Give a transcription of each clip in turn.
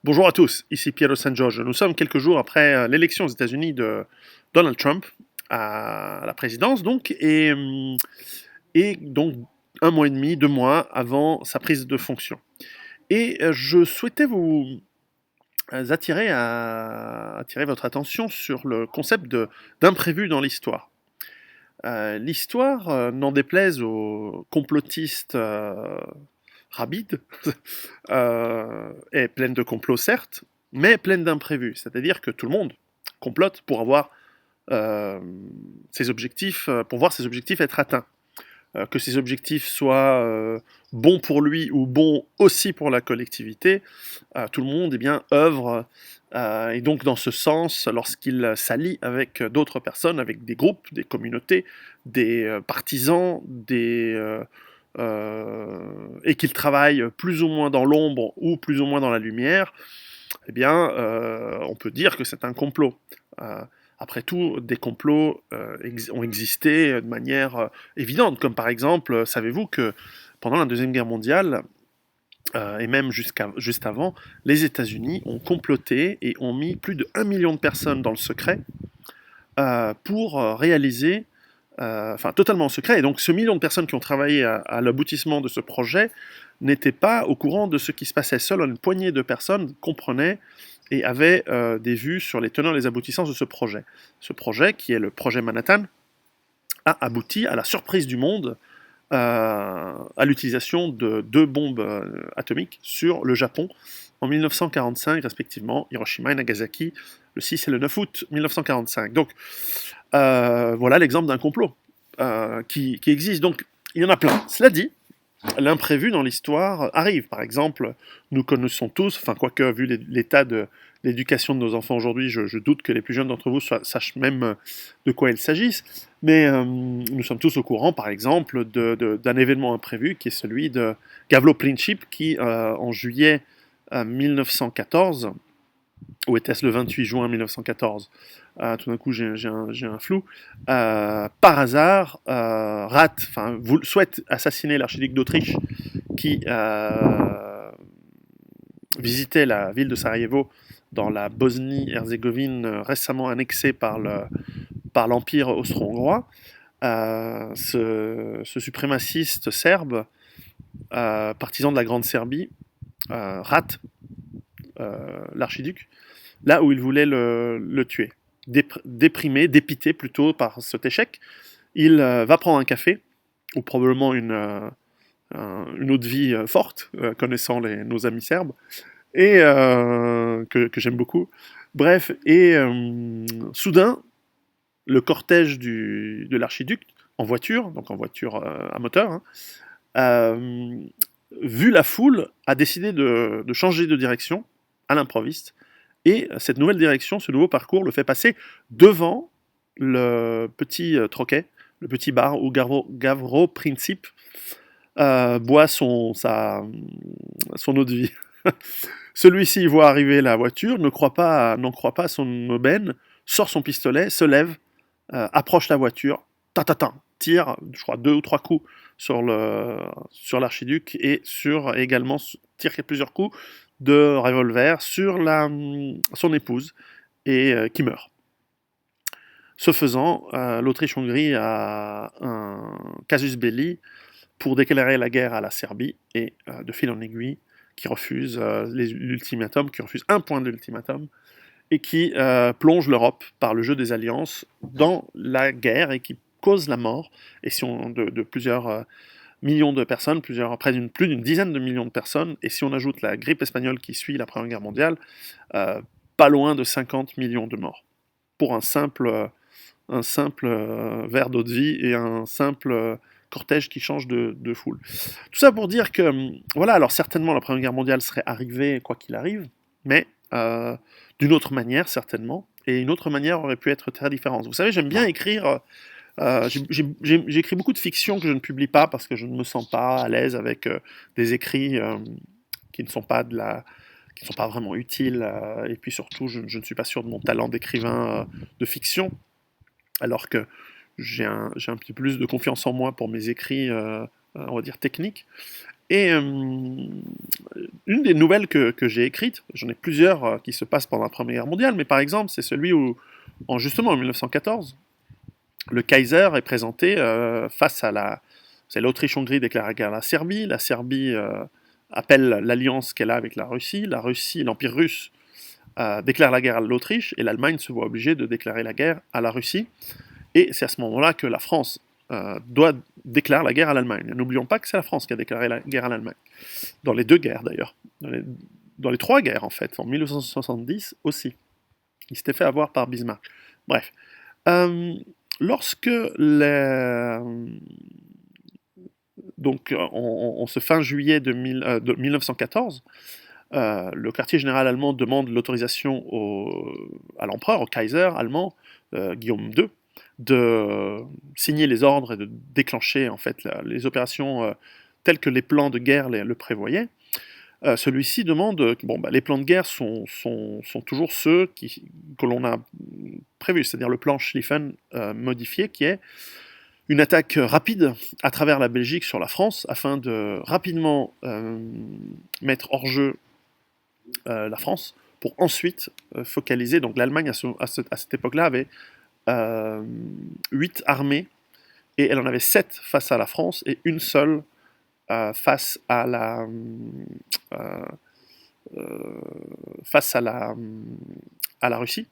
Bonjour à tous, ici Piero San Giorgio. Nous sommes quelques jours après l'élection aux États-Unis de Donald Trump à la présidence, et donc un mois et demi, 2 mois avant sa prise de fonction. Et je souhaitais vous attirer votre attention sur le concept d'imprévu dans l'histoire. L'histoire, n'en déplaise aux complotistes rabides, est pleine de complots certes, mais pleine d'imprévus. C'est-à-dire que tout le monde complote pour avoir ses objectifs, pour voir ses objectifs être atteints. Que ces objectifs soient bons pour lui ou bons aussi pour la collectivité, tout le monde œuvre, et donc dans ce sens, lorsqu'il s'allie avec d'autres personnes, avec des groupes, des communautés, des partisans, et qu'il travaille plus ou moins dans l'ombre ou plus ou moins dans la lumière, on peut dire que c'est un complot. Euh, Après tout, des complots ont existé de manière évidente, comme par exemple, savez-vous que pendant la Deuxième Guerre mondiale, et même juste avant, les États-Unis ont comploté et ont mis plus de 1 million de personnes dans le secret pour réaliser, totalement en secret, et donc ce million de personnes qui ont travaillé à l'aboutissement de ce projet n'étaient pas au courant de ce qui se passait. Seule une poignée de personnes comprenaient et avaient des vues sur les tenants et les aboutissants de ce projet. Ce projet, qui est le projet Manhattan, a abouti à la surprise du monde, à l'utilisation de 2 bombes atomiques sur le Japon en 1945, respectivement, Hiroshima et Nagasaki, le 6 et le 9 août 1945. Donc, voilà l'exemple d'un complot qui existe. Donc, il y en a plein. Cela dit, l'imprévu dans l'histoire arrive. Par exemple, nous connaissons tous, quoique vu l'état de l'éducation de nos enfants aujourd'hui, je doute que les plus jeunes d'entre vous sachent même de quoi il s'agisse, mais nous sommes tous au courant, par exemple, d'un événement imprévu qui est celui de Gavlo Princip qui, en juillet 1914, ou était-ce le 28 juin 1914, tout d'un coup j'ai un flou, par hasard, souhaite assassiner l'archiduc d'Autriche qui visitait la ville de Sarajevo dans la Bosnie-Herzégovine récemment annexée par l'Empire austro-hongrois. Ce suprémaciste serbe, partisan de la Grande Serbie, rate l'archiduc là où il voulait le tuer. Déprimé, dépité plutôt par cet échec, il va prendre un café, ou probablement une eau de vie forte, connaissant nos amis serbes, et que j'aime beaucoup. Bref, et soudain, le cortège de l'archiduc, en voiture, donc en voiture à moteur, hein, euh, vu la foule, a décidé de changer de direction à l'improviste, et cette nouvelle direction, ce nouveau parcours, le fait passer devant le petit troquet, le petit bar où Gavro Princip boit son eau de vie. Celui-ci voit arriver la voiture, n'en croit pas à son aubaine, sort son pistolet, se lève, approche la voiture, tire, je crois, 2 ou 3 coups sur l'archiduc, et également tire plusieurs coups de revolver sur son épouse, et qui meurt. Ce faisant, l'Autriche-Hongrie a un casus belli pour déclarer la guerre à la Serbie, et de fil en aiguille, qui refuse l'ultimatum, qui refuse un point de l'ultimatum, et qui plonge l'Europe par le jeu des alliances dans la guerre, et qui cause la mort de plusieurs millions de personnes, plus d'une dizaine de millions de personnes, et si on ajoute la grippe espagnole qui suit la Première Guerre mondiale, pas loin de 50 millions de morts, pour un simple verre d'eau de vie et un simple cortège qui change de foule. Tout ça pour dire que, voilà, alors certainement la Première Guerre mondiale serait arrivée quoi qu'il arrive, mais d'une autre manière certainement, et une autre manière aurait pu être très différente. Vous savez, j'aime bien écrire. J'ai écrit beaucoup de fiction que je ne publie pas parce que je ne me sens pas à l'aise avec des écrits qui ne sont pas qui ne sont pas vraiment utiles, et puis surtout je ne suis pas sûr de mon talent d'écrivain de fiction, alors que j'ai un petit peu plus de confiance en moi pour mes écrits, on va dire techniques. Et une des nouvelles que j'ai écrites, j'en ai plusieurs qui se passent pendant la Première Guerre mondiale, mais par exemple, c'est celui où, justement en 1914, le Kaiser est présenté face à la... C'est l'Autriche-Hongrie déclare la guerre à la Serbie appelle l'alliance qu'elle a avec la Russie, l'Empire russe déclare la guerre à l'Autriche, et l'Allemagne se voit obligée de déclarer la guerre à la Russie, et c'est à ce moment-là que la France doit déclarer la guerre à l'Allemagne. N'oublions pas que c'est la France qui a déclaré la guerre à l'Allemagne. Dans les deux guerres d'ailleurs. Dans les trois guerres en fait, en 1970 aussi. Il s'était fait avoir par Bismarck. Bref. Lorsque donc en ce fin juillet de 1914, le quartier général allemand demande l'autorisation à l'empereur, au Kaiser allemand, Guillaume II, de signer les ordres et de déclencher en fait les opérations telles que les plans de guerre le prévoyaient. Celui-ci demande, les plans de guerre sont toujours ceux que l'on a prévus, c'est-à-dire le plan Schlieffen modifié, qui est une attaque rapide à travers la Belgique sur la France, afin de rapidement mettre hors jeu la France, pour ensuite focaliser. Donc l'Allemagne à cette époque-là avait 8 armées, et elle en avait 7 face à la France et une seule face à la Russie.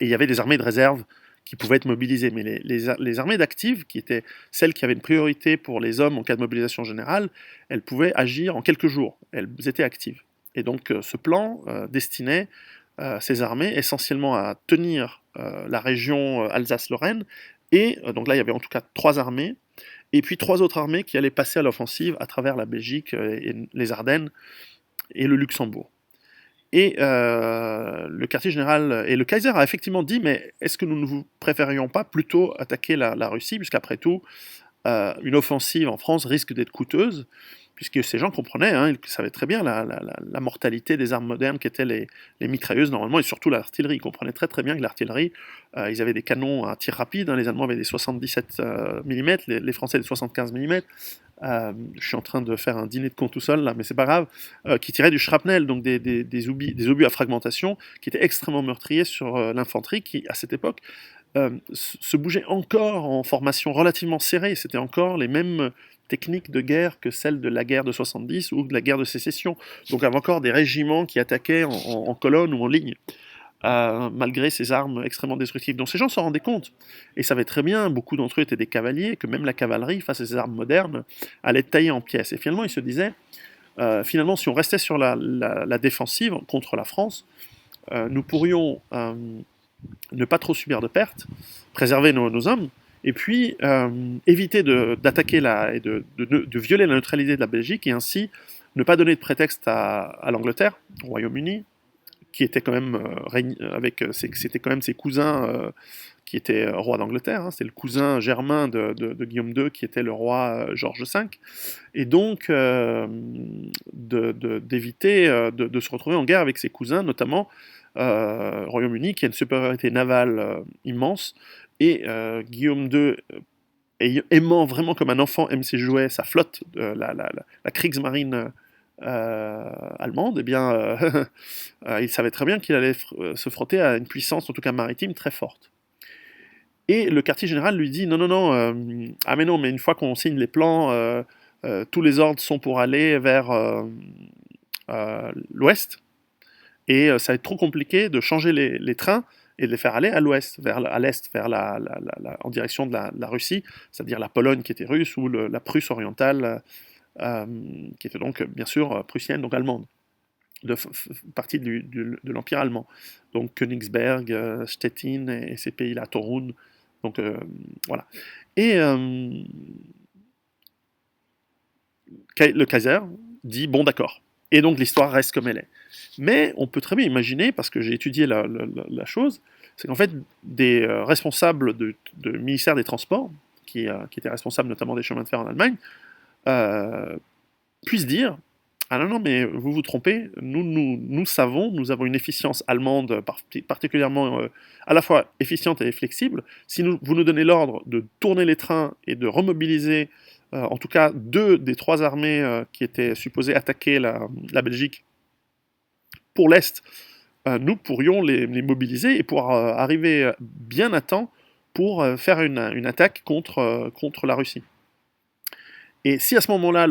Et il y avait des armées de réserve qui pouvaient être mobilisées, mais les armées d'actives, qui étaient celles qui avaient une priorité pour les hommes en cas de mobilisation générale, elles pouvaient agir en quelques jours, elles étaient actives. Et donc ce plan destinait ces armées essentiellement à tenir la région Alsace-Lorraine, et donc là il y avait en tout cas 3 armées, et puis 3 autres armées qui allaient passer à l'offensive à travers la Belgique, et les Ardennes et le Luxembourg. Et le quartier général et le Kaiser a effectivement dit, mais est-ce que nous ne vous préférions pas plutôt attaquer la Russie, puisqu'après tout, une offensive en France risque d'être coûteuse, puisque ces gens comprenaient, ils savaient très bien la mortalité des armes modernes qu'étaient les mitrailleuses normalement, et surtout l'artillerie. Ils comprenaient très très bien que l'artillerie, ils avaient des canons à tir rapide, les Allemands avaient des 77 mm, les Français des 75 mm. Je suis en train de faire un dîner de con tout seul là, mais c'est pas grave, qui tiraient du shrapnel, donc des obus à fragmentation, qui étaient extrêmement meurtriers sur l'infanterie, qui à cette époque se bougeait encore en formation relativement serrée. C'était encore les mêmes techniques de guerre que celles de la guerre de 70 ou de la guerre de sécession. Donc il y avait encore des régiments qui attaquaient en colonne ou en ligne, malgré ces armes extrêmement destructives. Donc ces gens s'en rendaient compte, et savaient très bien, beaucoup d'entre eux étaient des cavaliers, que même la cavalerie, face à ces armes modernes, allait être taillée en pièces. Et finalement, ils se disaient, finalement, si on restait sur la défensive contre la France, nous pourrions ne pas trop subir de pertes, préserver nos hommes, et puis éviter d'attaquer et de violer la neutralité de la Belgique, et ainsi ne pas donner de prétexte à l'Angleterre, au Royaume-Uni, qui était quand même c'était quand même ses cousins qui étaient rois d'Angleterre, c'est le cousin germain de Guillaume II qui était le roi George V, et donc d'éviter de se retrouver en guerre avec ses cousins, notamment Royaume-Uni, qui a une supériorité navale immense, et Guillaume II, aimant vraiment comme un enfant aime ses jouets, sa flotte, la Kriegsmarine allemande, eh bien, il savait très bien qu'il allait se frotter à une puissance, en tout cas maritime, très forte. Et le quartier général lui dit, non, non, non, ah mais non, mais une fois qu'on signe les plans, tous les ordres sont pour aller vers l'ouest, et ça va être trop compliqué de changer les trains et de les faire aller à l'ouest, à l'est, en direction de la Russie, c'est-à-dire la Pologne qui était russe, ou la Prusse orientale, qui était donc bien sûr prussienne, donc allemande, partie de l'Empire allemand. Donc Königsberg, Stettin et ces pays-là, Torun, donc voilà. Et le Kaiser dit, bon d'accord. Et donc l'histoire reste comme elle est. Mais on peut très bien imaginer, parce que j'ai étudié la chose, c'est qu'en fait, des responsables du ministère des Transports, qui étaient responsables notamment des chemins de fer en Allemagne, puissent dire, ah non, non, mais vous vous trompez, nous savons, nous avons une efficience allemande particulièrement à la fois efficiente et flexible. Si vous nous donnez l'ordre de tourner les trains et de remobiliser en tout cas 2 des 3 armées qui étaient supposées attaquer la Belgique pour l'Est, nous pourrions les mobiliser et pouvoir arriver bien à temps pour faire une attaque contre la Russie. Et si à ce moment-là,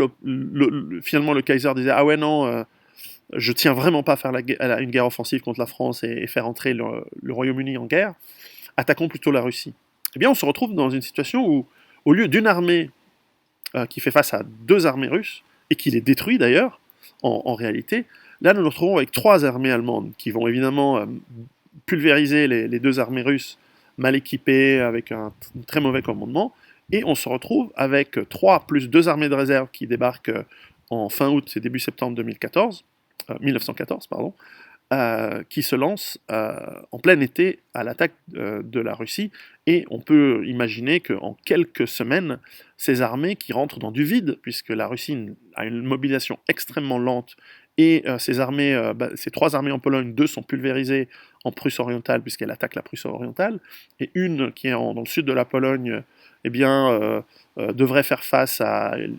finalement, le Kaiser disait ah ouais non, je tiens vraiment pas à faire une guerre offensive contre la France et faire entrer le Royaume-Uni en guerre, attaquons plutôt la Russie. Eh bien, on se retrouve dans une situation où, au lieu d'une armée qui fait face à 2 armées russes, et qui les détruit d'ailleurs, en réalité, là nous nous retrouvons avec 3 armées allemandes qui vont évidemment pulvériser les 2 armées russes mal équipées, avec un très mauvais commandement, et on se retrouve avec 3 plus 2 armées de réserve qui débarquent en fin août et début septembre 1914, pardon, qui se lancent en plein été à l'attaque de la Russie, et on peut imaginer qu'en quelques semaines, ces armées qui rentrent dans du vide, puisque la Russie a une mobilisation extrêmement lente, et ces 3 armées en Pologne, 2 sont pulvérisées en Prusse orientale, puisqu'elle attaque la Prusse orientale, et une qui est dans le sud de la Pologne, eh bien, devrait faire face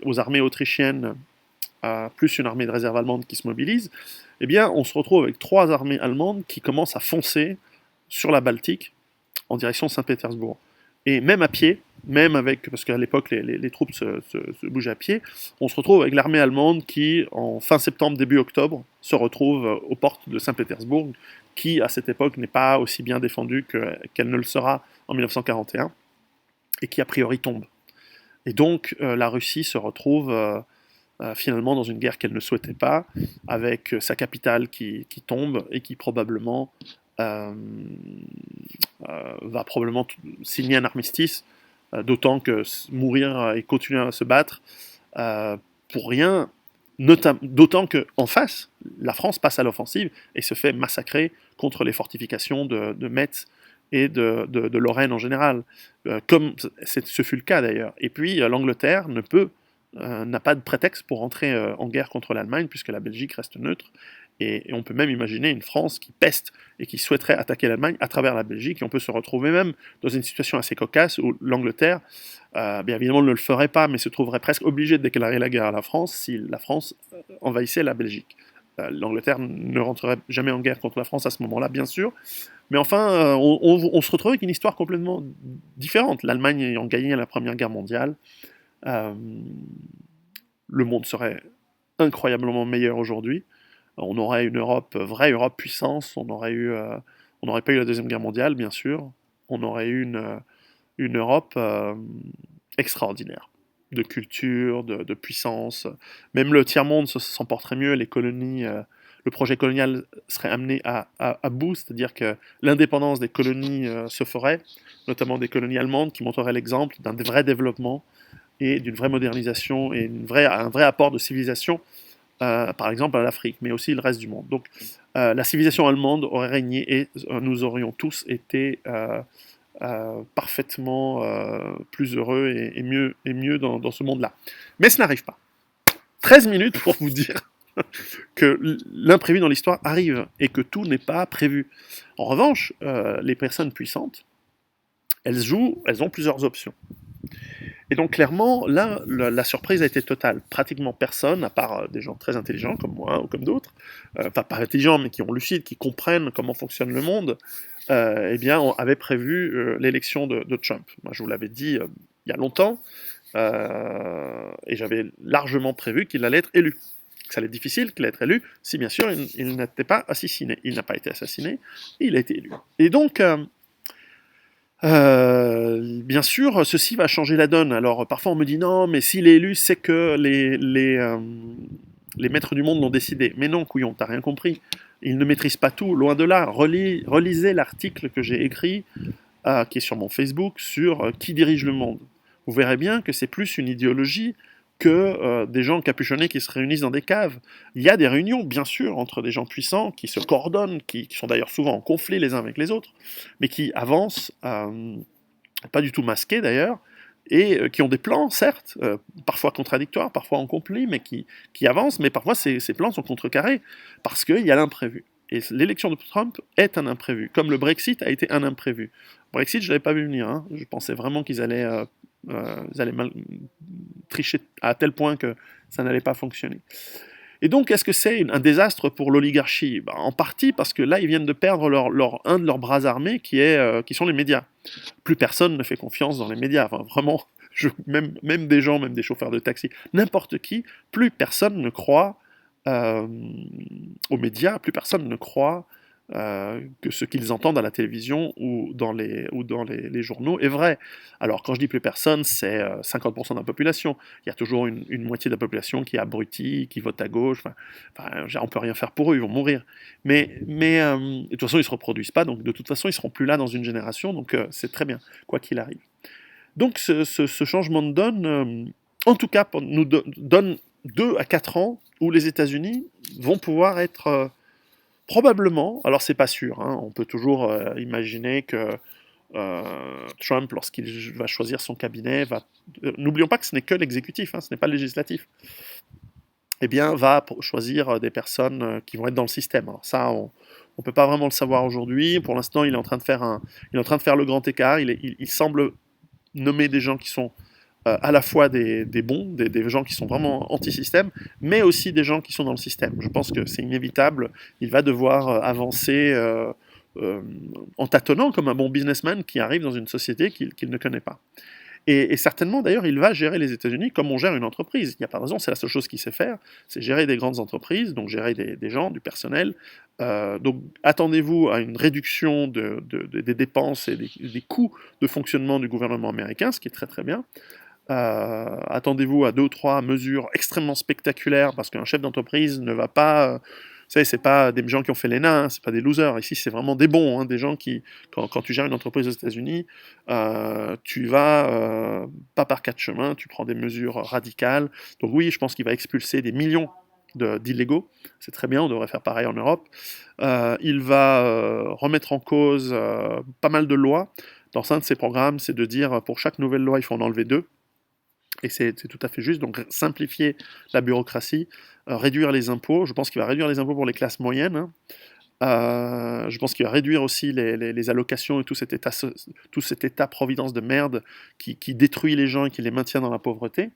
aux armées autrichiennes, plus une armée de réserve allemande qui se mobilise. Eh bien, on se retrouve avec 3 armées allemandes qui commencent à foncer sur la Baltique en direction de Saint-Pétersbourg. Et même à pied, parce qu'à l'époque les troupes se bougeaient à pied, on se retrouve avec l'armée allemande qui, en fin septembre, début octobre, se retrouve aux portes de Saint-Pétersbourg, qui à cette époque n'est pas aussi bien défendue qu'elle ne le sera en 1941, et qui a priori tombe. Et donc la Russie se retrouve finalement dans une guerre qu'elle ne souhaitait pas, avec sa capitale qui tombe et qui probablement va probablement signer un armistice, d'autant que mourir et continuer à se battre pour rien, d'autant qu'en face, la France passe à l'offensive et se fait massacrer contre les fortifications de Metz et de Lorraine en général, comme ce fut le cas d'ailleurs. Et puis l'Angleterre n'a pas de prétexte pour entrer en guerre contre l'Allemagne, puisque la Belgique reste neutre, et on peut même imaginer une France qui peste et qui souhaiterait attaquer l'Allemagne à travers la Belgique, et on peut se retrouver même dans une situation assez cocasse où l'Angleterre, bien évidemment ne le ferait pas, mais se trouverait presque obligée de déclarer la guerre à la France si la France envahissait la Belgique. L'Angleterre ne rentrerait jamais en guerre contre la France à ce moment-là, bien sûr, mais enfin, on se retrouve avec une histoire complètement différente. L'Allemagne ayant gagné la Première Guerre mondiale, le monde serait incroyablement meilleur aujourd'hui. On aurait une vraie Europe puissance, on n'aurait pas eu la Deuxième Guerre mondiale, bien sûr, on aurait eu une Europe extraordinaire, de culture, de puissance. Même le tiers-monde s'en porterait mieux, les colonies, le projet colonial serait amené à bout, c'est-à-dire que l'indépendance des colonies se ferait, notamment des colonies allemandes, qui montreraient l'exemple d'un vrai développement et d'une vraie modernisation et un vrai apport de civilisation, par exemple à l'Afrique, mais aussi le reste du monde. Donc la civilisation allemande aurait régné et nous aurions tous été parfaitement plus heureux et mieux dans ce monde-là. Mais ce n'arrive pas. 13 minutes pour vous dire que l'imprévu dans l'histoire arrive et que tout n'est pas prévu. En revanche, les personnes puissantes, elles ont plusieurs options. Et donc clairement, là, la surprise a été totale. Pratiquement personne, à part des gens très intelligents comme moi ou comme d'autres, enfin pas intelligents mais qui ont lucide, qui comprennent comment fonctionne le monde, eh bien, on avait prévu l'élection de Trump. Moi, je vous l'avais dit il y a longtemps, et j'avais largement prévu qu'il allait être élu. Que ça allait être difficile qu'il allait être élu, si bien sûr il n'était pas assassiné. Il n'a pas été assassiné, et il a été élu. Et donc, bien sûr, ceci va changer la donne. Alors, parfois on me dit non, mais s'il est élu, c'est que les maîtres du monde l'ont décidé. Mais non, couillon, t'as rien compris. Il ne maîtrise pas tout, loin de là. Relisez l'article que j'ai écrit, qui est sur mon Facebook, sur qui dirige le monde. Vous verrez bien que c'est plus une idéologie que des gens capuchonnés qui se réunissent dans des caves. Il y a des réunions, bien sûr, entre des gens puissants qui se coordonnent, qui sont d'ailleurs souvent en conflit les uns avec les autres, mais qui avancent, pas du tout masqués d'ailleurs, et qui ont des plans, certes, parfois contradictoires, parfois en conflit, mais qui avancent, mais parfois ces plans sont contrecarrés, parce qu'il y a l'imprévu. Et l'élection de Trump est un imprévu, comme le Brexit a été un imprévu. Brexit, je ne l'avais pas vu venir. Hein. Je pensais vraiment qu'ils allaient tricher à tel point que ça n'allait pas fonctionner. Et donc, est-ce que c'est un désastre pour l'oligarchie? En partie parce que là, ils viennent de perdre un de leurs bras armés qui sont les médias. Plus personne ne fait confiance dans les médias. Enfin, vraiment, même des gens, même des chauffeurs de taxi, n'importe qui, plus personne ne croit euh, aux médias, plus personne ne croit que ce qu'ils entendent à la télévision ou dans les journaux est vrai. Alors quand je dis plus personne, c'est 50% de la population. Il y a toujours une moitié de la population qui est abrutie, qui vote à gauche. On peut rien faire pour eux, ils vont mourir. De toute façon, ils se reproduisent pas, donc de toute façon, ils seront plus là dans une génération, donc c'est très bien, quoi qu'il arrive. Donc ce changement de donne, en tout cas, nous donne 2 à 4 ans où les États-Unis vont pouvoir être probablement, alors c'est pas sûr, hein, on peut toujours imaginer que Trump, lorsqu'il va choisir son cabinet, n'oublions pas que ce n'est que l'exécutif, hein, ce n'est pas le législatif, eh bien, va choisir des personnes qui vont être dans le système. Alors ça, on ne peut pas vraiment le savoir aujourd'hui. Pour l'instant, il est en train de faire le grand écart. Il semble nommer des gens qui sont à la fois des bons, des gens qui sont vraiment anti-système, mais aussi des gens qui sont dans le système. Je pense que c'est inévitable. Il va devoir avancer en tâtonnant comme un bon businessman qui arrive dans une société qu'il ne connaît pas. Et certainement, d'ailleurs, il va gérer les États-Unis comme on gère une entreprise. Il n'y a pas de raison, c'est la seule chose qu'il sait faire, c'est gérer des grandes entreprises, donc gérer des gens, du personnel. Donc attendez-vous à une réduction des dépenses et des coûts de fonctionnement du gouvernement américain, ce qui est très très bien. Attendez-vous à 2 ou 3 mesures extrêmement spectaculaires, parce qu'un chef d'entreprise ne va pas... Vous savez, c'est pas des gens qui ont fait l'ENA, hein, c'est pas des losers. Ici, c'est vraiment des bons, hein, des gens qui, quand tu gères une entreprise aux États-Unis, tu vas pas par 4 chemins, tu prends des mesures radicales. Donc oui, je pense qu'il va expulser des millions d'illégaux. C'est très bien, on devrait faire pareil en Europe. Il va remettre en cause pas mal de lois. Dans un de ses programmes, c'est de dire pour chaque nouvelle loi, il faut en enlever 2. Et c'est tout à fait juste, donc simplifier la bureaucratie, réduire les impôts, je pense qu'il va réduire les impôts pour les classes moyennes, hein. Je pense qu'il va réduire aussi les allocations et tout cet état-providence de merde qui détruit les gens et qui les maintient dans la pauvreté.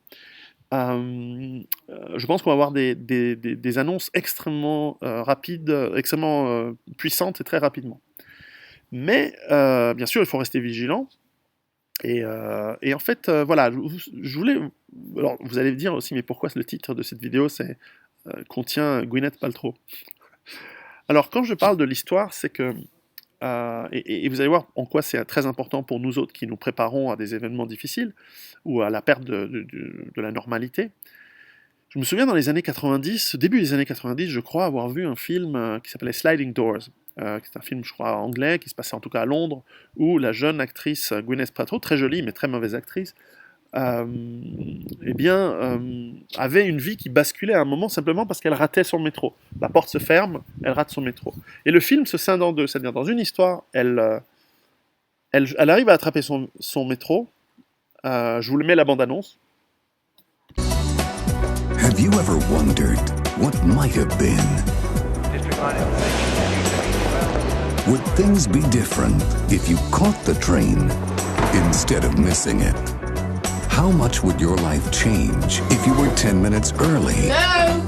Je pense qu'on va avoir des annonces extrêmement rapides, extrêmement puissantes et très rapidement. Mais bien sûr, il faut rester vigilant. Et en fait, voilà, je voulais... Alors, vous allez me dire aussi, mais pourquoi le titre de cette vidéo contient Gwyneth Paltrow? Alors, quand je parle de l'histoire, c'est que... et vous allez voir en quoi c'est très important pour nous autres qui nous préparons à des événements difficiles, ou à la perte de la normalité. Je me souviens dans les années 90, début des années 90, je crois avoir vu un film qui s'appelait Sliding Doors, c'est un film, je crois, anglais, qui se passait en tout cas à Londres, où la jeune actrice Gwyneth Paltrow, très jolie mais très mauvaise actrice, avait une vie qui basculait à un moment simplement parce qu'elle ratait son métro. La porte se ferme, elle rate son métro. Et le film se scinde en deux, c'est-à-dire dans une histoire, elle arrive à attraper son métro. Je vous le mets la bande-annonce. Have you ever wondered what might have been? Would things be different if you caught the train instead of missing it? How much would your life change if you were 10 minutes early? No!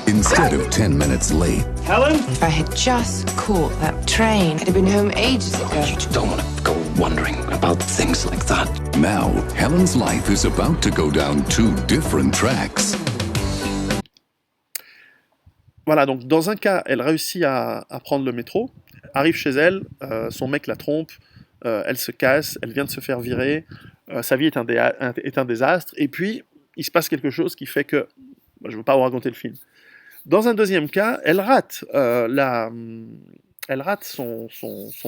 Instead of 10 minutes late? Helen? If I had just caught that train, I'd have been home ages ago. You don't want to go wondering about things like that. Now, Helen's life is about to go down 2 different tracks. Voilà, donc dans un cas, elle réussit à prendre le métro, arrive chez elle, son mec la trompe, elle se casse, elle vient de se faire virer, sa vie est un désastre, et puis il se passe quelque chose qui fait que... je ne veux pas vous raconter le film. Dans un deuxième cas, elle rate son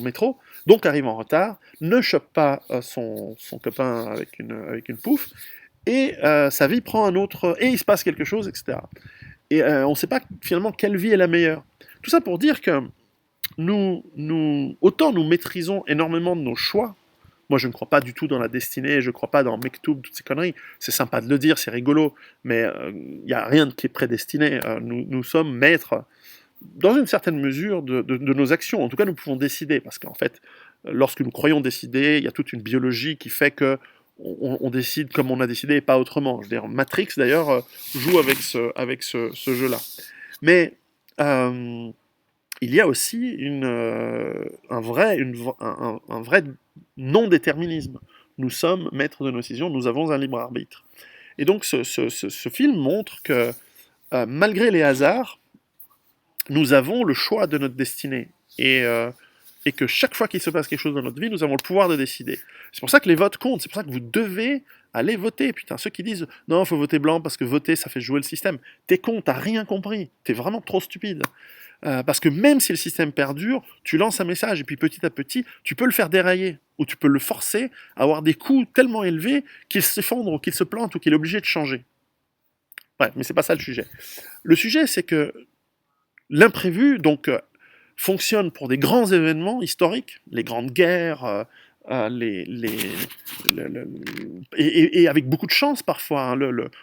métro, donc arrive en retard, ne chope pas son copain avec une pouffe, et sa vie prend un autre... et il se passe quelque chose, etc. Et on ne sait pas finalement quelle vie est la meilleure. Tout ça pour dire que autant nous maîtrisons énormément de nos choix Moi, je ne crois pas du tout dans la destinée, je ne crois pas dans Mektoub, toutes ces conneries. C'est sympa de le dire, c'est rigolo, mais il n'y a rien qui est prédestiné. Nous sommes maîtres, dans une certaine mesure, de nos actions. En tout cas, nous pouvons décider, parce qu'en fait, lorsque nous croyons décider, il y a toute une biologie qui fait que on décide comme on a décidé et pas autrement. Je veux dire, Matrix, d'ailleurs, joue avec ce jeu-là. Mais il y a aussi un vrai non-déterminisme. Nous sommes maîtres de nos décisions, nous avons un libre arbitre. Et donc ce film montre que malgré les hasards, nous avons le choix de notre destinée. Et que chaque fois qu'il se passe quelque chose dans notre vie, nous avons le pouvoir de décider. C'est pour ça que les votes comptent, c'est pour ça que vous devez aller voter. Putain, ceux qui disent « Non, il faut voter blanc parce que voter, ça fait jouer le système », t'es con, t'as rien compris, t'es vraiment trop stupide. Parce que même si le système perdure, tu lances un message et puis petit à petit, tu peux le faire dérailler ou tu peux le forcer à avoir des coûts tellement élevés qu'il s'effondre ou qu'il se plante ou qu'il est obligé de changer. Ouais, mais c'est pas ça le sujet. Le sujet, c'est que l'imprévu, donc, fonctionne pour des grands événements historiques, les grandes guerres, et avec beaucoup de chance parfois. Hein,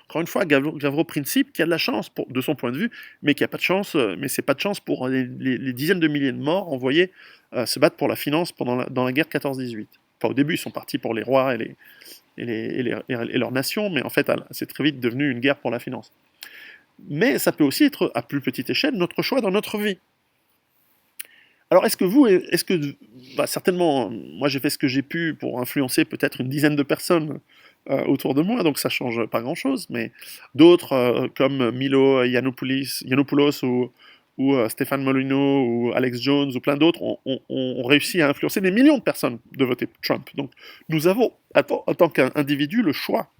encore une fois, Gavro Principe qui a de la chance de son point de vue, mais qui a pas de chance, mais c'est pas de chance pour les dizaines de milliers de morts envoyés se battre pour la finance dans la guerre 14-18. Enfin, au début, ils sont partis pour les rois et leurs nations, mais en fait, c'est très vite devenu une guerre pour la finance. Mais ça peut aussi être, à plus petite échelle, notre choix dans notre vie. Alors, certainement, moi j'ai fait ce que j'ai pu pour influencer peut-être une dizaine de personnes autour de moi, donc ça change pas grand-chose, mais d'autres, comme Milo Yiannopoulos ou Stéphane Molyneux ou Alex Jones ou plein d'autres, ont réussi à influencer des millions de personnes de voter Trump. Donc, nous avons, en tant qu'individu, le choix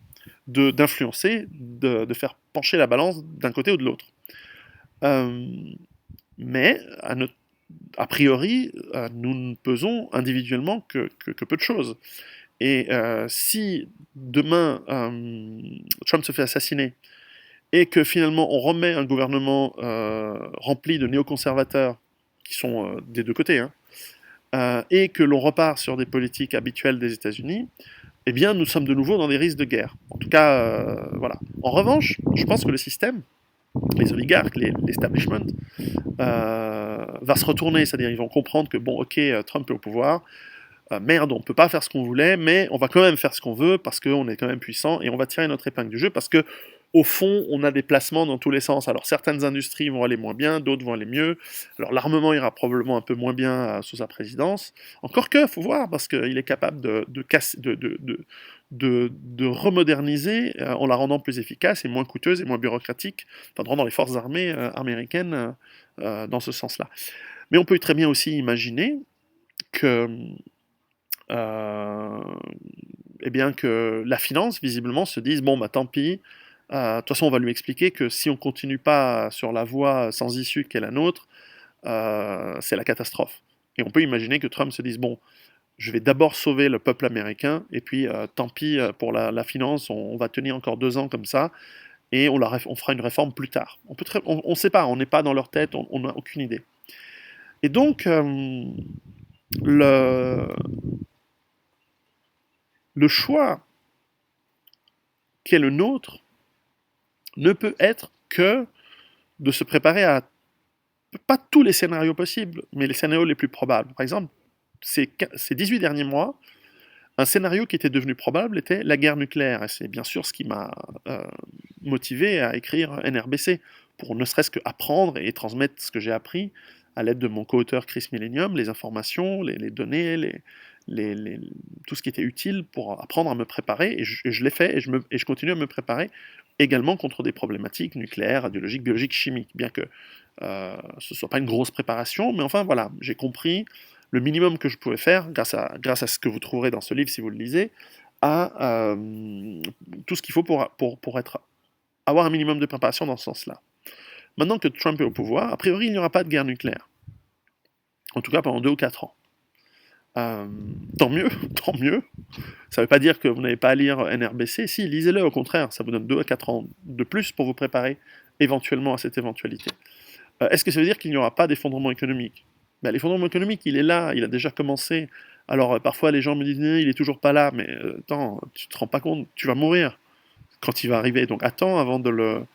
d'influencer, de faire pencher la balance d'un côté ou de l'autre. Mais, a priori, nous ne pesons individuellement que peu de choses. Et si demain Trump se fait assassiner et que finalement on remet un gouvernement rempli de néoconservateurs qui sont des deux côtés, hein, et que l'on repart sur des politiques habituelles des États-Unis, eh bien nous sommes de nouveau dans des risques de guerre. En tout cas, voilà. En revanche, je pense que le système, les oligarques, l'establishment, va se retourner, c'est-à-dire ils vont comprendre que bon, ok, Trump est au pouvoir, merde, on peut pas faire ce qu'on voulait, mais on va quand même faire ce qu'on veut parce qu'on est quand même puissant et on va tirer notre épingle du jeu parce que au fond, on a des placements dans tous les sens. Alors certaines industries vont aller moins bien, d'autres vont aller mieux. Alors l'armement ira probablement un peu moins bien sous sa présidence. Encore que, faut voir, parce qu'il est capable de remoderniser en la rendant plus efficace et moins coûteuse et moins bureaucratique, enfin de rendre les forces armées américaines dans ce sens-là. Mais on peut très bien aussi imaginer que, eh bien, que la finance, visiblement, se dise, bon, bah tant pis, de toute façon, on va lui expliquer que si on continue pas sur la voie sans issue qu'est la nôtre, c'est la catastrophe. Et on peut imaginer que Trump se dise, bon, je vais d'abord sauver le peuple américain, et puis tant pis pour la finance, on va tenir encore 2 ans comme ça, et on fera une réforme plus tard. On ne sait pas, on n'est pas dans leur tête, on n'a aucune idée. Et donc, le choix qui est le nôtre ne peut être que de se préparer à pas tous les scénarios possibles, mais les scénarios les plus probables. Par exemple, ces 18 derniers mois, un scénario qui était devenu probable était la guerre nucléaire. Et c'est bien sûr ce qui m'a motivé à écrire NRBC, pour ne serait-ce qu'apprendre et transmettre ce que j'ai appris à l'aide de mon co-auteur Chris Millennium, les informations, les données, tout ce qui était utile pour apprendre à me préparer. Et je l'ai fait, et je continue à me préparer également contre des problématiques nucléaires, radiologiques, biologiques, chimiques, bien que ce ne soit pas une grosse préparation, mais enfin voilà, j'ai compris le minimum que je pouvais faire, grâce à ce que vous trouverez dans ce livre si vous le lisez, à tout ce qu'il faut pour avoir un minimum de préparation dans ce sens-là. Maintenant que Trump est au pouvoir, a priori il n'y aura pas de guerre nucléaire. En tout cas pendant 2 ou 4 ans. Tant mieux, tant mieux. Ça ne veut pas dire que vous n'avez pas à lire NRBC. Si, lisez-le, au contraire, ça vous donne 2 à 4 ans de plus pour vous préparer éventuellement à cette éventualité. Est-ce que ça veut dire qu'il n'y aura pas d'effondrement économique ? Ben, l'effondrement économique, il est là, il a déjà commencé Alors parfois les gens me disent il est toujours pas là, mais attends, tu te rends pas compte, tu vas mourir quand il va arriver. Donc attends avant de le.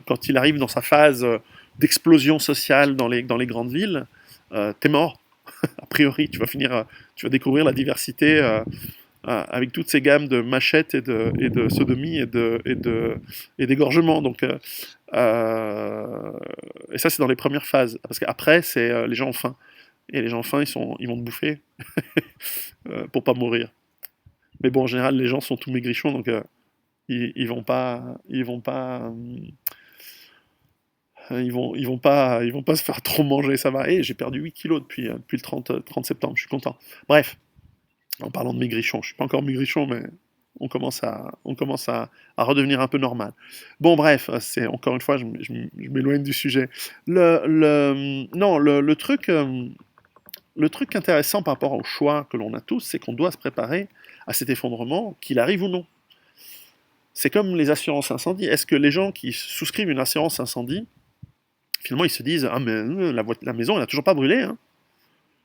Quand il arrive dans sa phase d'explosion sociale dans les grandes villes, t'es mort. A priori, tu vas découvrir la diversité avec toutes ces gammes de machettes et de sodomie et d'égorgement. Donc, et ça, c'est dans les premières phases. Parce qu'après, c'est les gens ont faim. Et les gens ont faim, ils vont te bouffer pour pas mourir. Mais bon, en général, les gens sont tout maigrichons, donc ils vont pas, ils vont pas se faire trop manger, ça va. Et j'ai perdu 8 kilos depuis le 30 septembre, je suis content. Bref, en parlant de maigrichon, je suis pas encore maigrichon, mais on commence à redevenir un peu normal. Bon, bref, c'est encore une fois, je m'éloigne du sujet. Non, le truc intéressant par rapport au choix que l'on a tous, c'est qu'on doit se préparer à cet effondrement, qu'il arrive ou non. C'est comme les assurances incendie. Est-ce que les gens qui souscrivent une assurance incendie, finalement ils se disent ah mais la maison elle n'a toujours pas brûlé, hein.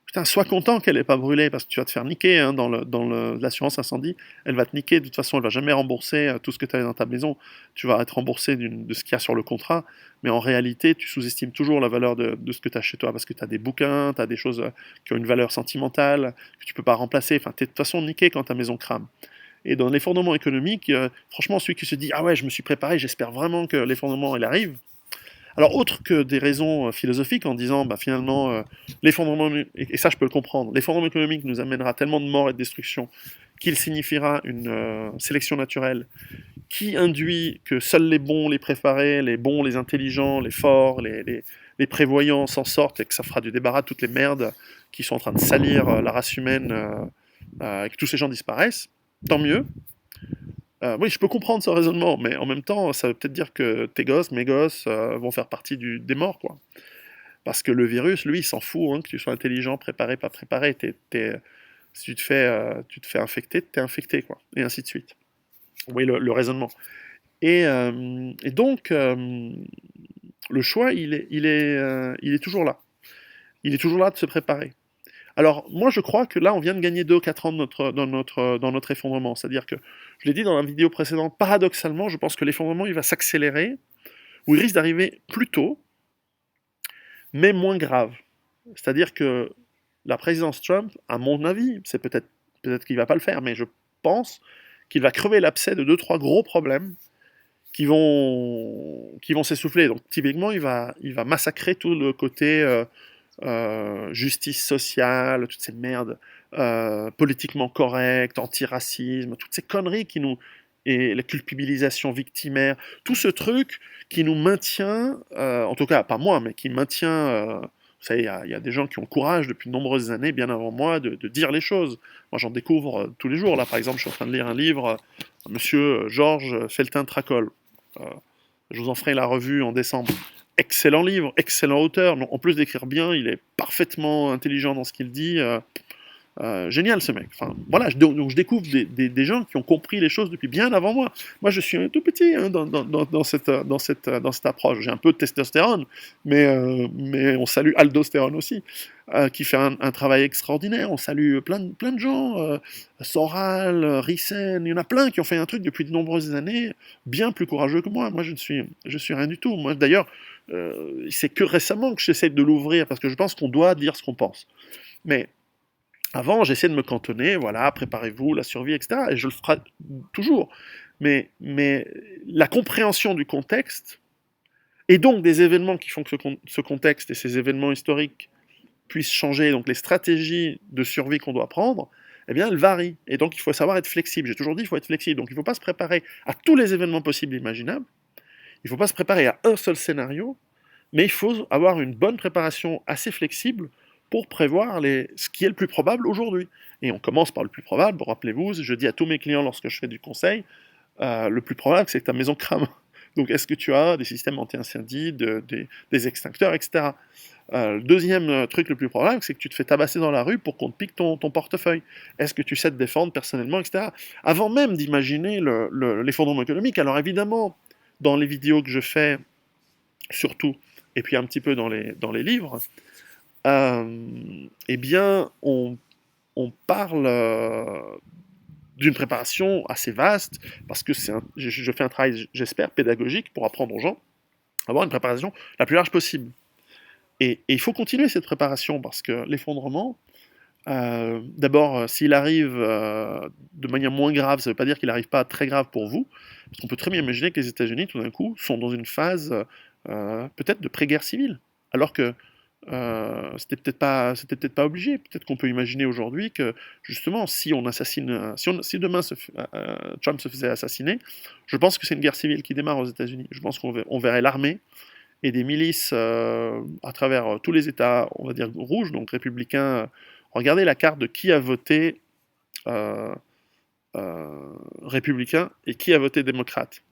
Putain, sois content qu'elle n'ait pas brûlé, parce que tu vas te faire niquer hein, dans l'assurance incendie. Elle va te niquer, de toute façon, elle va jamais rembourser tout ce que tu avais dans ta maison. Tu vas être remboursé de ce qu'il y a sur le contrat, mais en réalité, tu sous-estimes toujours la valeur de ce que tu as chez toi, parce que tu as des bouquins, tu as des choses qui ont une valeur sentimentale, que tu peux pas remplacer. Enfin, tu es de toute façon niqué quand ta maison crame. Et dans l'effondrement économique, franchement, celui qui se dit « Ah ouais, je me suis préparé, j'espère vraiment que l'effondrement, il arrive », alors, autre que des raisons philosophiques en disant, bah, finalement, l'effondrement, et ça je peux le comprendre, l'effondrement économique nous amènera tellement de morts et de destruction qu'il signifiera une sélection naturelle qui induit que seuls les bons, les préparés, les bons, les intelligents, les forts, les prévoyants s'en sortent et que ça fera du débarras de toutes les merdes qui sont en train de salir la race humaine et que tous ces gens disparaissent, tant mieux. Oui, je peux comprendre ce raisonnement, mais en même temps, ça veut peut-être dire que tes gosses, mes gosses, vont faire partie des morts, quoi. Parce que le virus, lui, il s'en fout, hein, que tu sois intelligent, préparé, pas préparé. Si tu te fais infecter, t'es infecté, quoi. Et ainsi de suite. Oui, le raisonnement. Et donc, le choix, il est toujours là. Il est toujours là de se préparer. Alors, moi, je crois que là, on vient de gagner 2 ou 4 ans dans notre effondrement. C'est-à-dire que, je l'ai dit dans la vidéo précédente, paradoxalement, je pense que l'effondrement, il va s'accélérer, ou il risque d'arriver plus tôt, mais moins grave. C'est-à-dire que la présidence Trump, à mon avis, c'est peut-être qu'il ne va pas le faire, mais je pense qu'il va crever l'abcès de 2-3 gros problèmes qui vont s'essouffler. Donc, typiquement, il va massacrer tout le côté... justice sociale, toutes ces merdes, politiquement correct, antiracisme, toutes ces conneries et la culpabilisation victimaire, tout ce truc qui nous maintient, en tout cas pas moi, mais qui maintient, vous savez, il y a des gens qui ont le courage depuis de nombreuses années, bien avant moi, de dire les choses. Moi j'en découvre tous les jours, là par exemple je suis en train de lire un livre, monsieur Georges Feltin-Tracol, je vous en ferai la revue en décembre. Excellent livre, excellent auteur. En plus d'écrire bien, il est parfaitement intelligent dans ce qu'il dit. Génial ce mec. Enfin, voilà, donc je découvre des gens qui ont compris les choses depuis bien avant moi. Moi, je suis un tout petit hein, dans cette approche. J'ai un peu de testostérone, mais on salue aldostérone aussi, qui fait un travail extraordinaire. On salue plein de gens, Soral, Rissen, il y en a plein qui ont fait un truc depuis de nombreuses années, bien plus courageux que moi. Moi, je suis rien du tout. Moi, d'ailleurs, c'est que récemment que j'essaie de l'ouvrir, parce que je pense qu'on doit dire ce qu'on pense. Mais avant, j'essaie de me cantonner, voilà, préparez-vous, la survie, etc. Et je le ferai toujours. Mais la compréhension du contexte, et donc des événements qui font que ce contexte et ces événements historiques puissent changer, donc les stratégies de survie qu'on doit prendre, eh bien, elles varient. Et donc, il faut savoir être flexible. J'ai toujours dit, il faut être flexible. Donc, il ne faut pas se préparer à tous les événements possibles et imaginables. Il ne faut pas se préparer à un seul scénario, mais il faut avoir une bonne préparation assez flexible pour prévoir ce qui est le plus probable aujourd'hui. Et on commence par le plus probable. Rappelez-vous, je dis à tous mes clients lorsque je fais du conseil, le plus probable, c'est que ta maison crame. Donc, est-ce que tu as des systèmes anti-incendie, des extincteurs, etc. Le deuxième truc le plus probable, c'est que tu te fais tabasser dans la rue pour qu'on te pique ton portefeuille. Est-ce que tu sais te défendre personnellement, etc. Avant même d'imaginer l'effondrement économique, alors évidemment, dans les vidéos que je fais, surtout, et puis un petit peu dans les livres, eh bien, on on parle d'une préparation assez vaste, parce que je fais un travail, j'espère, pédagogique pour apprendre aux gens à avoir une préparation la plus large possible. Et il faut continuer cette préparation, parce que l'effondrement, d'abord, s'il arrive de manière moins grave, ça ne veut pas dire qu'il n'arrive pas très grave pour vous, parce qu'on peut très bien imaginer que les États-Unis, tout d'un coup, sont dans une phase peut-être de pré-guerre civile, alors que c'était peut-être pas obligé. Peut-être qu'on peut imaginer aujourd'hui que justement, si on assassine, si demain Trump se faisait assassiner, je pense que c'est une guerre civile qui démarre aux États-Unis. Je pense qu'on verrait l'armée et des milices à travers tous les États, on va dire rouges, donc républicains. Regardez la carte de qui a voté euh, républicain et qui a voté démocrate.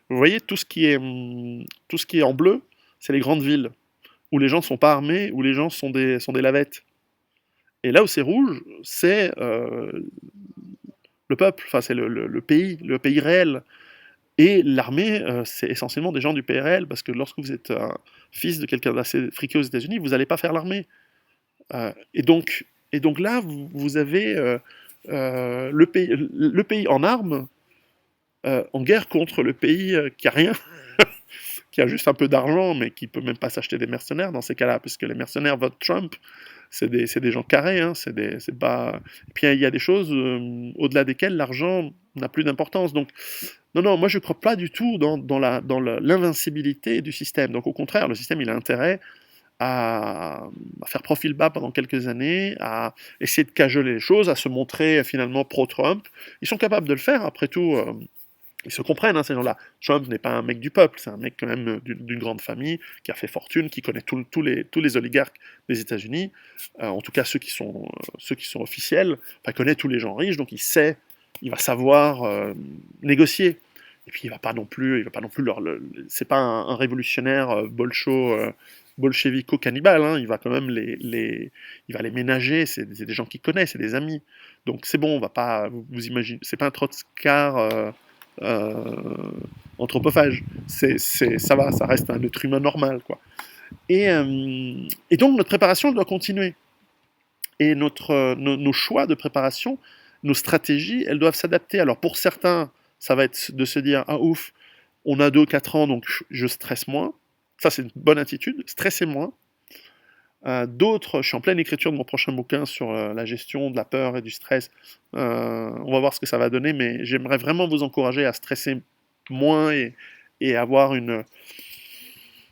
Vous voyez, tout ce qui est en bleu, c'est les grandes villes, où les gens ne sont pas armés, où les gens sont des lavettes. Et là où c'est rouge, c'est le peuple, enfin c'est le pays réel. Et l'armée, c'est essentiellement des gens du pays réel, parce que lorsque vous êtes un fils de quelqu'un d'assez friqué aux États-Unis, vous n'allez pas faire l'armée. Euh, et, donc, et donc là, vous avez le pays en armes, en guerre contre le pays qui a rien, qui a juste un peu d'argent, mais qui peut même pas s'acheter des mercenaires dans ces cas-là, puisque les mercenaires votent Trump, c'est des gens carrés, hein, c'est pas... Et puis il y a des choses au-delà desquelles l'argent n'a plus d'importance. Donc, non, non, moi je crois pas du tout dans l'invincibilité du système. Donc au contraire, le système il a intérêt à faire profil bas pendant quelques années, à essayer de cajoler les choses, à se montrer finalement pro-Trump. Ils sont capables de le faire, après tout, ils se comprennent, hein, ces gens-là. Trump n'est pas un mec du peuple, c'est un mec quand même d'une grande famille, qui a fait fortune, qui connaît tous les oligarques des États-Unis, en tout cas ceux qui sont officiels, enfin, connaît tous les gens riches, donc il va savoir négocier. Et puis il va pas non plus c'est pas un révolutionnaire bolchevico-cannibale, hein, il va quand même il va les ménager, c'est des gens qu'il connaît, c'est des amis. Donc c'est bon, on va pas, vous imaginez, c'est pas un trotskar euh, anthropophage. Ça va, ça reste un être humain normal, quoi. Et donc notre préparation doit continuer. Et nos choix de préparation, nos stratégies, elles doivent s'adapter. Alors pour certains, ça va être de se dire, ah ouf, on a 2 ou 4 ans, donc je stresse moins. Ça, c'est une bonne attitude, stresser moins. D'autres, je suis en pleine écriture de mon prochain bouquin sur la gestion de la peur et du stress. On va voir ce que ça va donner, mais j'aimerais vraiment vous encourager à stresser moins et avoir une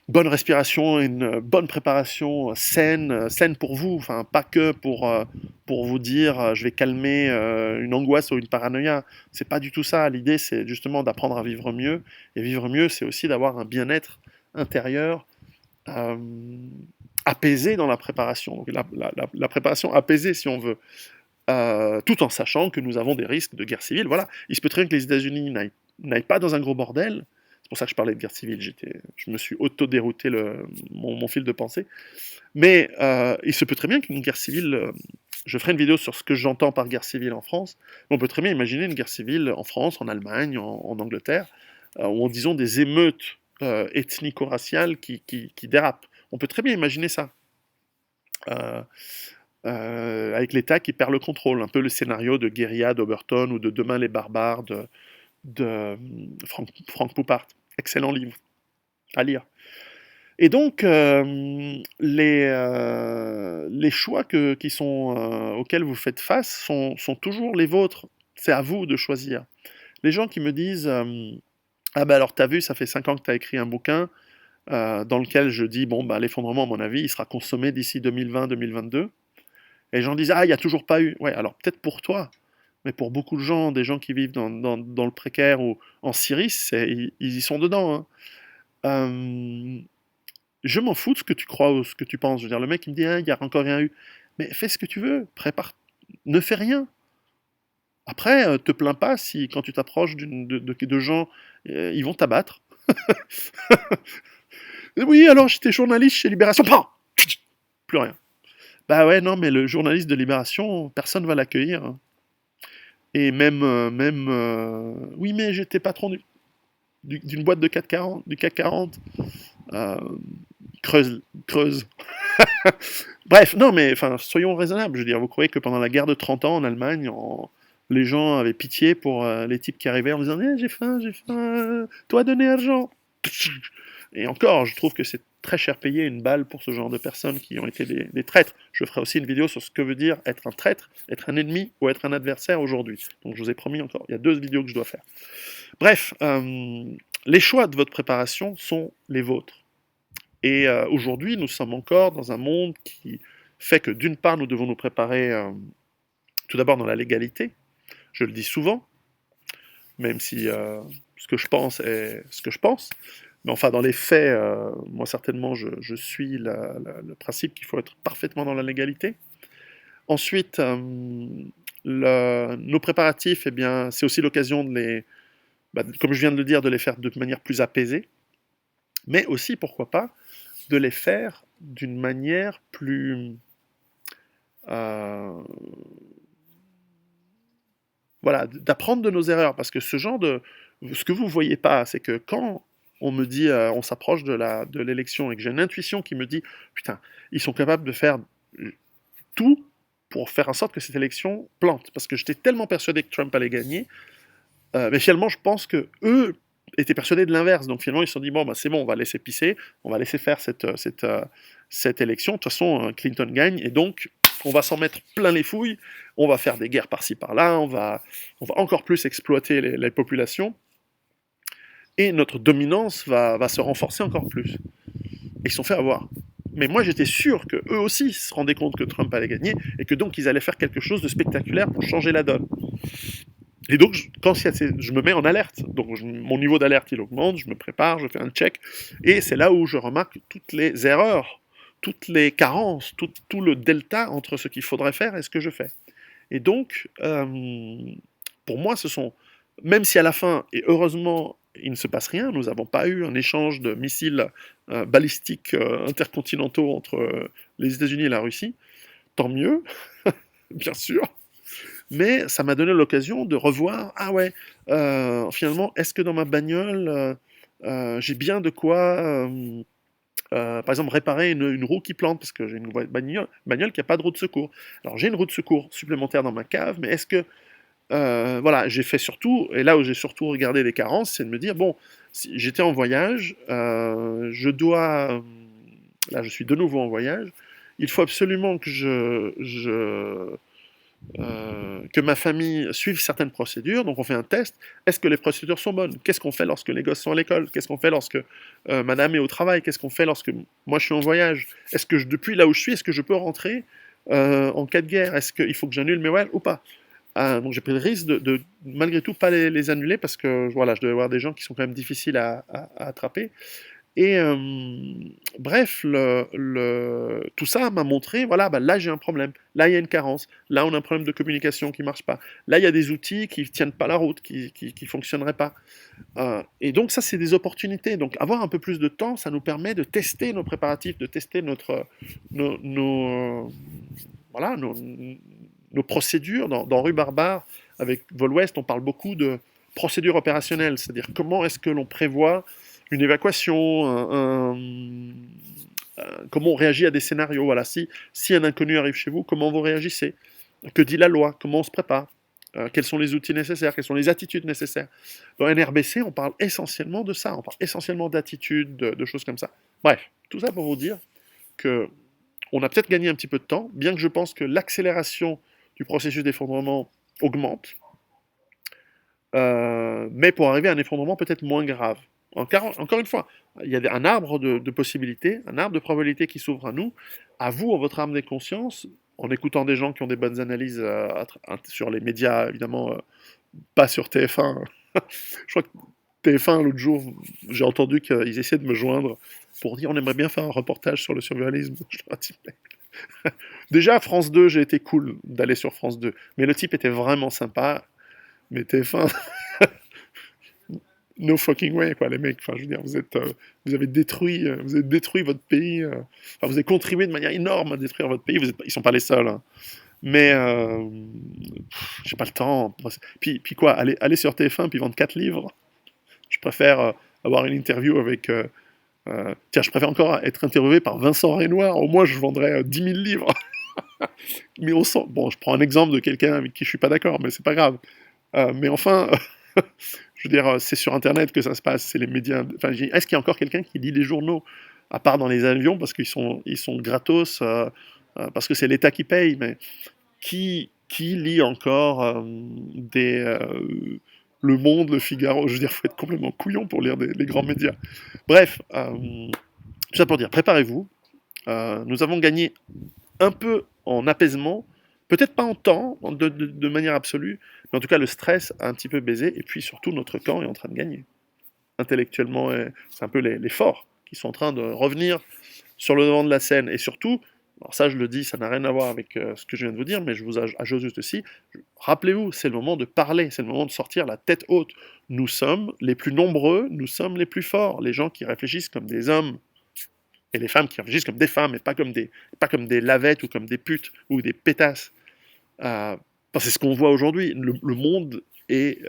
bonne respiration, une bonne préparation saine pour vous, enfin pas que pour vous dire je vais calmer une angoisse ou une paranoïa. C'est pas du tout ça. L'idée c'est justement d'apprendre à vivre mieux. Et vivre mieux, c'est aussi d'avoir un bien-être intérieur euh, apaisé dans la préparation. Donc la préparation apaisée, si on veut, tout en sachant que nous avons des risques de guerre civile. Voilà, il se peut très bien que les États-Unis n'aillent pas dans un gros bordel. C'est pour ça que je parlais de guerre civile. Je me suis auto-dérouté mon fil de pensée. Mais il se peut très bien qu'une guerre civile. Je ferai une vidéo sur ce que j'entends par guerre civile en France. Mais on peut très bien imaginer une guerre civile en France, en Allemagne, en Angleterre, ou en disant des émeutes ethnico-raciales qui dérapent. On peut très bien imaginer ça. Euh, avec l'État qui perd le contrôle. Un peu le scénario de Guérilla d'Oberton ou de Demain les barbares de Frank Poupart. Excellent livre à lire. Et donc, les choix auxquels vous faites face sont toujours les vôtres. C'est à vous de choisir. Les gens qui me disent ah ben alors t'as vu, ça fait 5 ans que t'as écrit un bouquin dans lequel je dis bon bah l'effondrement à mon avis il sera consommé d'ici 2020-2022. Et les gens disent ah il n'y a toujours pas eu. Ouais alors peut-être pour toi, mais pour beaucoup de gens, des gens qui vivent dans le précaire ou en Syrie, ils y sont dedans, hein. Euh, je m'en fous de ce que tu crois ou ce que tu penses. Je veux dire, le mec il me dit ah, il n'y a encore rien eu. Mais fais ce que tu veux, prépare, ne fais rien. Après, te plains pas si quand tu t'approches de gens, ils vont t'abattre. Oui, alors j'étais journaliste chez Libération. Pam plus rien. Bah ouais, non, mais le journaliste de Libération, personne va l'accueillir, hein. Et oui, mais j'étais patron d'une boîte de 440, du CAC 40. Euh, creuse. Bref, non, mais enfin, soyons raisonnables. Je veux dire, vous croyez que pendant la guerre de 30 ans en Allemagne, les gens avaient pitié pour les types qui arrivaient en disant eh, j'ai faim, toi donner argent. Et encore, je trouve que c'est très cher payé une balle pour ce genre de personnes qui ont été des traîtres. Je ferai aussi une vidéo sur ce que veut dire être un traître, être un ennemi ou être un adversaire aujourd'hui. Donc je vous ai promis encore, il y a 2 vidéos que je dois faire. Bref, les choix de votre préparation sont les vôtres. Et aujourd'hui, nous sommes encore dans un monde qui fait que d'une part, nous devons nous préparer tout d'abord dans la légalité. Je le dis souvent, même si ce que je pense est ce que je pense. Mais enfin, dans les faits, moi certainement, je suis le principe qu'il faut être parfaitement dans la légalité. Ensuite, nos préparatifs, eh bien, c'est aussi l'occasion comme je viens de le dire, de les faire de manière plus apaisée, mais aussi, pourquoi pas, de les faire d'une manière plus... euh, voilà, d'apprendre de nos erreurs, parce que ce que vous ne voyez pas, c'est que quand on me dit, on s'approche de l'élection et que j'ai une intuition qui me dit, putain, ils sont capables de faire tout pour faire en sorte que cette élection plante, parce que j'étais tellement persuadé que Trump allait gagner, mais finalement, je pense que eux étaient persuadés de l'inverse. Donc finalement, ils se sont dit, bon, bah, c'est bon, on va laisser pisser, on va laisser faire cette élection. De toute façon, Clinton gagne, et donc, on va s'en mettre plein les fouilles, on va faire des guerres par-ci par-là, on va encore plus exploiter les populations, et notre dominance va se renforcer encore plus. Et ils se sont fait avoir. Mais moi, j'étais sûr que eux aussi se rendaient compte que Trump allait gagner, et que donc ils allaient faire quelque chose de spectaculaire pour changer la donne. Et donc, je me mets en alerte. Donc, mon niveau d'alerte, il augmente, je me prépare, je fais un check. Et c'est là où je remarque toutes les erreurs, toutes les carences, tout le delta entre ce qu'il faudrait faire et ce que je fais. Et donc, pour moi, même si à la fin, et heureusement, il ne se passe rien, nous n'avons pas eu un échange de missiles balistiques intercontinentaux entre les États-Unis et la Russie, tant mieux, bien sûr. Mais ça m'a donné l'occasion de revoir, ah ouais, finalement, est-ce que dans ma bagnole, j'ai bien de quoi, par exemple, réparer une roue qui plante, parce que j'ai une bagnole qui n'a pas de roue de secours. Alors j'ai une roue de secours supplémentaire dans ma cave, mais est-ce que, voilà, j'ai fait surtout, et là où j'ai surtout regardé les carences, c'est de me dire, bon, si j'étais en voyage, là je suis de nouveau en voyage, il faut absolument que que ma famille suive certaines procédures, donc on fait un test. Est-ce que les procédures sont bonnes? Qu'est-ce qu'on fait lorsque les gosses sont à l'école? Qu'est-ce qu'on fait lorsque madame est au travail? Qu'est-ce qu'on fait lorsque moi je suis en voyage? Est-ce que depuis là où je suis, est-ce que je peux rentrer en cas de guerre? Est-ce qu'il faut que j'annule mes voyages ou pas? Donc j'ai pris le risque de malgré tout pas les annuler, parce que voilà, je devais avoir des gens qui sont quand même difficiles à attraper. Et bref, tout ça m'a montré, voilà, bah, là j'ai un problème, là il y a une carence, là on a un problème de communication qui ne marche pas, là il y a des outils qui ne tiennent pas la route, qui ne fonctionneraient pas. Et donc ça c'est des opportunités. Donc avoir un peu plus de temps, ça nous permet de tester nos préparatifs, de tester voilà, nos procédures. Dans Rue Barbare, avec Vol Ouest, on parle beaucoup de procédures opérationnelles, c'est-à-dire comment est-ce que l'on prévoit une évacuation, comment on réagit à des scénarios. Voilà, si un inconnu arrive chez vous, comment vous réagissez? Que dit la loi? Comment on se prépare? Quels sont les outils nécessaires? Quelles sont les attitudes nécessaires? Dans NRBC, on parle essentiellement de ça, on parle essentiellement d'attitudes, de choses comme ça. Bref, tout ça pour vous dire que on a peut-être gagné un petit peu de temps, bien que je pense que l'accélération du processus d'effondrement augmente, mais pour arriver à un effondrement peut-être moins grave. Encore une fois, il y a un arbre de possibilités, un arbre de probabilités qui s'ouvre à nous. À vous, en votre âme des consciences, en écoutant des gens qui ont des bonnes analyses sur les médias, évidemment, pas sur TF1. Je crois que TF1, l'autre jour, j'ai entendu qu'ils essaient de me joindre pour dire on aimerait bien faire un reportage sur le survivalisme. Je leur ai dit, déjà, à France 2, j'ai été cool d'aller sur France 2. Mais le type était vraiment sympa. Mais TF1... no fucking way, quoi, les mecs. Enfin, je veux dire, vous avez détruit votre pays. Enfin, vous avez contribué de manière énorme à détruire votre pays. Ils sont pas les seuls. Hein. Mais j'ai pas le temps. Puis quoi, aller sur TF1 puis vendre 4 livres. Je préfère avoir une interview avec. Tiens, je préfère encore être interviewé par Vincent Renoir. Au moins, je vendrais 10 000 livres. Mais on sent. Bon, je prends un exemple de quelqu'un avec qui je suis pas d'accord, mais c'est pas grave. Mais enfin. Je veux dire, c'est sur Internet que ça se passe, c'est les médias. Enfin, est-ce qu'il y a encore quelqu'un qui lit les journaux, à part dans les avions, parce qu'ils sont gratos, parce que c'est l'État qui paye, mais qui lit encore Le Monde, Le Figaro? Je veux dire, il faut être complètement couillon pour lire les grands médias. Bref, tout ça pour dire, préparez-vous. Nous avons gagné un peu en apaisement, peut-être pas en temps, de manière absolue, mais en tout cas le stress a un petit peu baisé, et puis surtout notre camp est en train de gagner. Intellectuellement, c'est un peu les forts qui sont en train de revenir sur le devant de la scène, et surtout Alors ça, je le dis, ça n'a rien à voir avec ce que je viens de vous dire, mais j'ose juste aussi, rappelez-vous, c'est le moment de parler, c'est le moment de sortir la tête haute. Nous sommes les plus nombreux, nous sommes les plus forts, les gens qui réfléchissent comme des hommes, et les femmes qui réfléchissent comme des femmes, et pas comme des lavettes, ou comme des putes, ou des pétasses. C'est ce qu'on voit aujourd'hui. Le monde est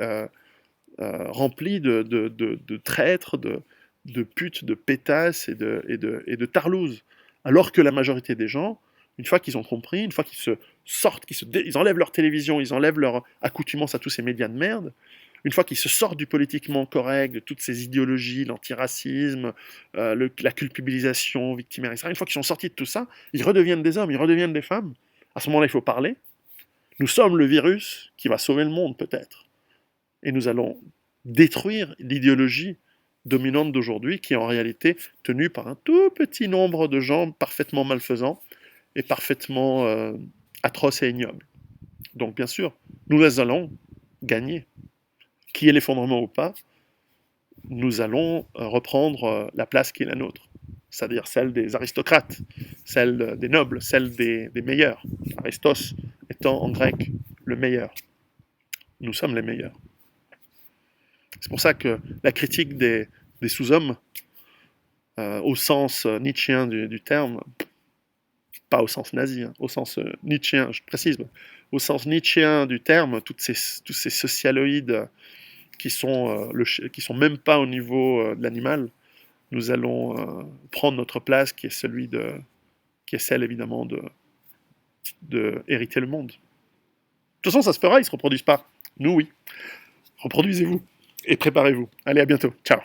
rempli de traîtres, de putes, de pétasses et de tarlouses. Alors que la majorité des gens, une fois qu'ils ont compris, une fois qu'ils se sortent, ils enlèvent leur télévision, ils enlèvent leur accoutumance à tous ces médias de merde, une fois qu'ils se sortent du politiquement correct, de toutes ces idéologies, l'antiracisme, la culpabilisation victimaire, etc., une fois qu'ils sont sortis de tout ça, ils redeviennent des hommes, ils redeviennent des femmes. À ce moment-là, il faut parler. Nous sommes le virus qui va sauver le monde, peut-être. Et nous allons détruire l'idéologie dominante d'aujourd'hui, qui est en réalité tenue par un tout petit nombre de gens parfaitement malfaisants et parfaitement atroces et ignobles. Donc bien sûr, nous allons gagner. Qu'il y ait l'effondrement ou pas, nous allons reprendre la place qui est la nôtre, c'est-à-dire celle des aristocrates, celle des nobles, celle des meilleurs. Aristos étant en grec le meilleur. Nous sommes les meilleurs. C'est pour ça que la critique des sous-hommes, au sens nietzschéen du terme, pas au sens nazi, hein, au sens nietzschéen, je précise, au sens nietzschéen du terme, tous ces socialoïdes qui sont même pas au niveau de l'animal, nous allons prendre notre place qui est celle évidemment de hériter le monde. De toute façon, ça se fera, ils se reproduisent pas. Nous, oui. Reproduisez-vous et préparez-vous. Allez, à bientôt. Ciao.